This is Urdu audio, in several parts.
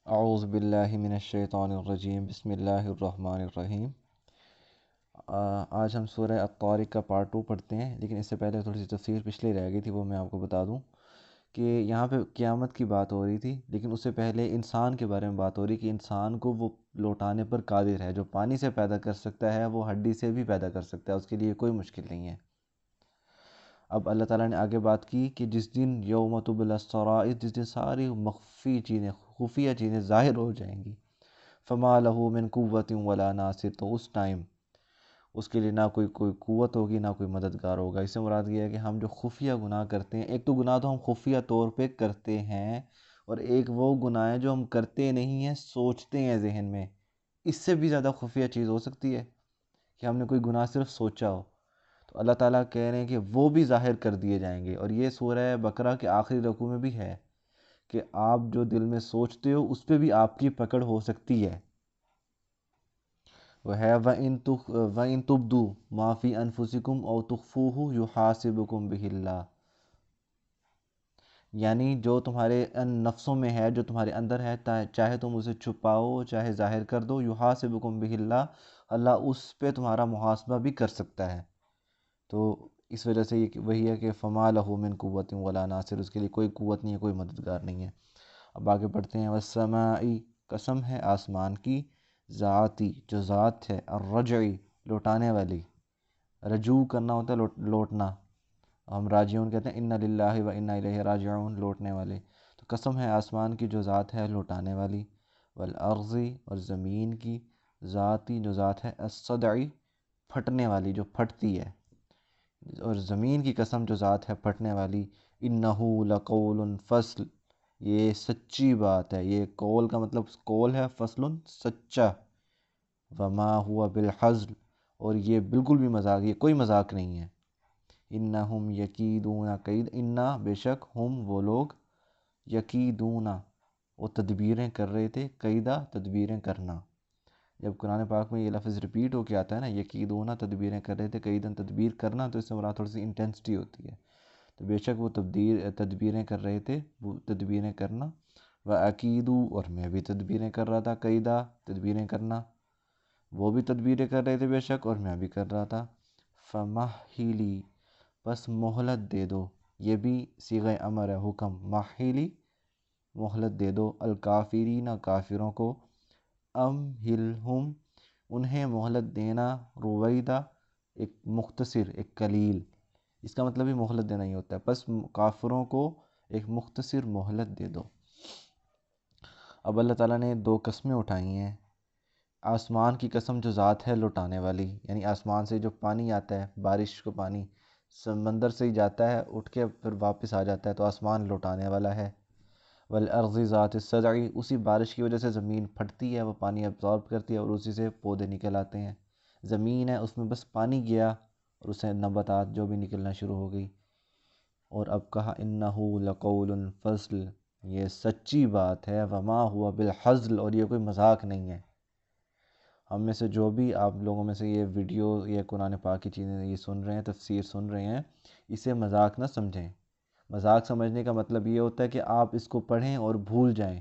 اعوذ باللہ من الشیطان الرجیم بسم اللہ الرحمن الرحیم۔ آج ہم سورہ الطارق کا پارٹ 2 پڑھتے ہیں، لیکن اس سے پہلے تھوڑی سی تفسیر پچھلے رہ گئی تھی، وہ میں آپ کو بتا دوں کہ یہاں پہ قیامت کی بات ہو رہی تھی، لیکن اس سے پہلے انسان کے بارے میں بات ہو رہی کہ انسان کو وہ لوٹانے پر قادر ہے، جو پانی سے پیدا کر سکتا ہے وہ ہڈی سے بھی پیدا کر سکتا ہے، اس کے لیے کوئی مشکل نہیں ہے۔ اب اللہ تعالیٰ نے آگے بات کی کہ جس دن یوم تبلی السرائر، جس دن ساری مخفی چیزیں، خفیہ چیزیں ظاہر ہو جائیں گی، فما لہ من قوت ولا ناصر، تو اس ٹائم اس کے لیے نہ کوئی قوت ہوگی، نہ کوئی مددگار ہوگا۔ اس سے مراد یہ ہے کہ ہم جو خفیہ گناہ کرتے ہیں، ایک تو گناہ تو ہم خفیہ طور پہ کرتے ہیں، اور ایک وہ گناہ ہے جو ہم کرتے نہیں ہیں، سوچتے ہیں ذہن میں۔ اس سے بھی زیادہ خفیہ چیز ہو سکتی ہے کہ ہم نے کوئی گناہ صرف سوچا ہو، تو اللہ تعالیٰ کہہ رہے ہیں کہ وہ بھی ظاہر کر دیے جائیں گے۔ اور یہ سورہ بقرہ کے آخری رکوع میں بھی ہے کہ آپ جو دل میں سوچتے ہو اس پہ بھی آپ کی پکڑ ہو سکتی ہے۔ وہ ہے وَإِن تُبْدُوا مَا فِي أَنفُسِكُمْ أَوْ تُخْفُوهُ يُحَاسِبْكُم بِهِ اللَّهُ، یعنی جو تمہارے نفسوں میں ہے، جو تمہارے اندر ہے، چاہے تم اسے چھپاؤ چاہے ظاہر کر دو، يُحَاسِبْكُم بِهِ اللَّهُ، اللہ اس پہ تمہارا محاسبہ بھی کر سکتا ہے۔ تو اس وجہ سے یہ وہی ہے کہ فما لہ من قوت ولا ناصر، اس کے لیے کوئی قوت نہیں ہے، کوئی مددگار نہیں ہے۔ اب آگے پڑھتے ہیں، والسماء، قسم ہے آسمان کی، ذاتی، جو ذات ہے، الرجعی، لوٹانے والی، رجوع کرنا ہوتا ہے لوٹنا، ہم راجعون کہتے ہیں، انا للہ و انا الیہ راجعون، لوٹنے والے۔ تو قسم ہے آسمان کی جو ذات ہے لوٹانے والی، والارض، اور زمین کی، ذاتی، جو ذات ہے، الصدعی، پھٹنے والی، جو پھٹتی ہے، اور زمین کی قسم جو ذات ہے پھٹنے والی، انہو لقول فصل، یہ سچی بات ہے، یہ قول کا مطلب قول ہے، فصل سچا، وما ہوا بالحزل، اور یہ بالکل بھی مذاق، یہ کوئی مذاق نہیں ہے۔ انہم یکیدون کید، انا، بے شک، ہم، وہ لوگ، یکیدون، وہ تدبیریں کر رہے تھے، قیدہ، تدبیریں کرنا۔ جب قرآن پاک میں یہ لفظ ریپیٹ ہو کے آتا ہے نا، یکیدون، تدبیریں کر رہے تھے، قیداً، تدبیر کرنا، تو اس سے مراد تھوڑی سی انٹینسٹی ہوتی ہے۔ تو بے شک وہ تدبیریں کر رہے تھے، وہ تدبیریں کرنا، وَأَكِيدُ، اور میں بھی تدبیریں کر رہا تھا، قیدہ، تدبیریں کرنا، وہ بھی تدبیریں کر رہے تھے بے شک، اور میں بھی کر رہا تھا۔ فَمَحِّلِي، بس مہلت دے دو، یہ بھی صیغہ امر ہے، حکم، مَحِّلِی، مہلت دے دو، الکافرین، کافروں کو، امہلہم، انہیں مہلت دینا، رویدہ، ایک مختصر، ایک قلیل، اس کا مطلب ہی مہلت دینا ہی ہوتا ہے، بس کافروں کو ایک مختصر مہلت دے دو۔ اب اللہ تعالیٰ نے دو قسمیں اٹھائی ہیں، آسمان کی قسم جو ذات ہے لوٹانے والی، یعنی آسمان سے جو پانی آتا ہے، بارش کو پانی سمندر سے ہی جاتا ہے، اٹھ کے پھر واپس آ جاتا ہے، تو آسمان لوٹانے والا ہے۔ والارض ذات الصدع، اسی بارش کی وجہ سے زمین پھٹتی ہے، وہ پانی ابزارب کرتی ہے اور اسی سے پودے نکل آتے ہیں۔ زمین ہے، اس میں بس پانی گیا اور اسے نباتات جو بھی نکلنا شروع ہو گئی۔ اور اب کہا انہو لقول فصل، یہ سچی بات ہے، وما ہوا بالحزل، اور یہ کوئی مذاق نہیں ہے۔ ہم میں سے جو بھی آپ لوگوں میں سے یہ ویڈیو یا قرآن پاک کی چیزیں یہ سن رہے ہیں، تفسیر سن رہے ہیں، اسے مذاق نہ سمجھیں۔ مذاق سمجھنے کا مطلب یہ ہوتا ہے کہ آپ اس کو پڑھیں اور بھول جائیں،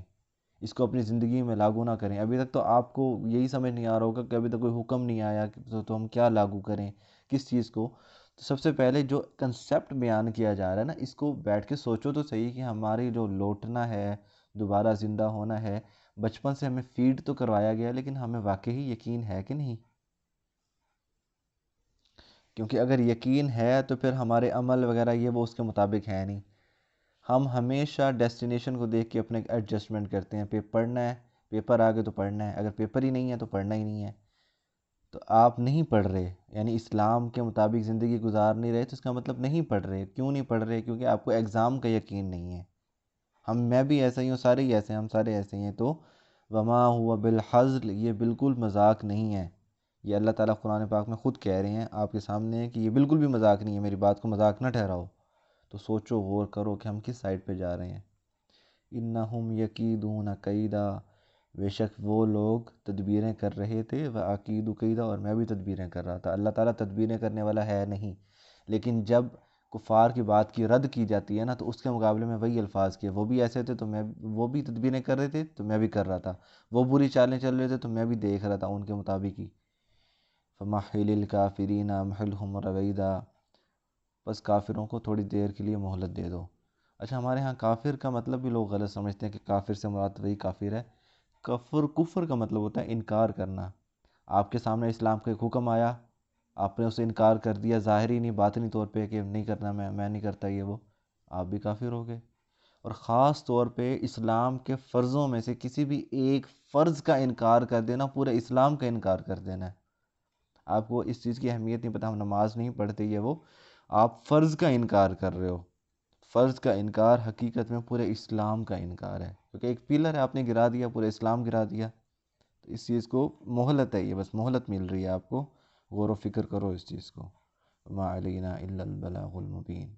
اس کو اپنی زندگی میں لاگو نہ کریں۔ ابھی تک تو آپ کو یہی سمجھ نہیں آ رہا ہوگا کہ ابھی تک کوئی حکم نہیں آیا تو ہم کیا لاگو کریں، کس چیز کو۔ تو سب سے پہلے جو کنسیپٹ بیان کیا جا رہا ہے نا، اس کو بیٹھ کے سوچو تو صحیح کہ ہماری جو لوٹنا ہے، دوبارہ زندہ ہونا ہے، بچپن سے ہمیں فیڈ تو کروایا گیا، لیکن ہمیں واقعی یقین ہے کہ نہیں؟ کیونکہ اگر یقین ہے تو پھر ہمارے عمل وغیرہ یہ وہ اس کے مطابق ہے نہیں۔ ہم ہمیشہ ڈیسٹینیشن کو دیکھ کے اپنے ایڈجسٹمنٹ کرتے ہیں، پڑھنا ہے، پیپر آگے تو پڑھنا ہے، اگر پیپر ہی نہیں ہے تو پڑھنا ہی نہیں ہے۔ تو آپ نہیں پڑھ رہے، یعنی اسلام کے مطابق زندگی گزار نہیں رہے، تو اس کا مطلب نہیں پڑھ رہے۔ کیوں نہیں پڑھ رہے؟ کیونکہ آپ کو ایگزام کا یقین نہیں ہے۔ میں بھی ایسا ہی ہوں، سارے ہی ایسے ہیں، ہم سارے ایسے ہی ہیں۔ تو وما ہوا بالحزل، یہ بالکل مذاق نہیں ہے۔ یہ اللہ تعالیٰ قرآن پاک میں خود کہہ رہے ہیں آپ کے سامنے کہ یہ بالکل بھی مذاق نہیں ہے، میری بات کو مذاق نہ ٹھہراؤ۔ تو سوچو، غور کرو کہ ہم کس سائڈ پہ جا رہے ہیں۔ انہم یکیدون کیدا، بے شک وہ لوگ تدبیریں کر رہے تھے، وَأَكِيدُ کیدا، اور میں بھی تدبیریں کر رہا تھا۔ اللہ تعالیٰ تدبیریں کرنے والا ہے نہیں، لیکن جب کفار کی بات کی رد کی جاتی ہے نا، تو اس کے مقابلے میں وہی الفاظ کیے، وہ بھی ایسے تھے تو میں، وہ بھی تدبیریں کر رہے تھے تو میں بھی کر رہا تھا، وہ بری چالیں چل رہے تھے تو میں بھی دیکھ رہا تھا ان کے مطابق ہی۔ فمحل الکافرین امہلہم رویدا، بس کافروں کو تھوڑی دیر کے لیے مہلت دے دو۔ اچھا، ہمارے ہاں کافر کا مطلب بھی لوگ غلط سمجھتے ہیں کہ کافر سے مراد وہی کافر ہے۔ کفر کا مطلب ہوتا ہے انکار کرنا۔ آپ کے سامنے اسلام کا ایک حکم آیا، آپ نے اسے انکار کر دیا، ظاہری نہیں باطنی طور پہ کہ نہیں کرنا، میں نہیں کرتا یہ وہ، آپ بھی کافر ہو گئے۔ اور خاص طور پہ اسلام کے فرضوں میں سے کسی بھی ایک فرض کا انکار کر دینا، پورے اسلام کا انکار کر دینا ہے۔ آپ کو اس چیز کی اہمیت نہیں پتہ، ہم نماز نہیں پڑھتے یہ وہ، آپ فرض کا انکار کر رہے ہو۔ فرض کا انکار حقیقت میں پورے اسلام کا انکار ہے، کیونکہ ایک پلر ہے آپ نے گرا دیا، پورے اسلام گرا دیا۔ تو اس چیز کو مہلت ہے، یہ بس مہلت مل رہی ہے آپ کو، غور و فکر کرو اس چیز کو۔ وما علینا الا البلاغ المبین۔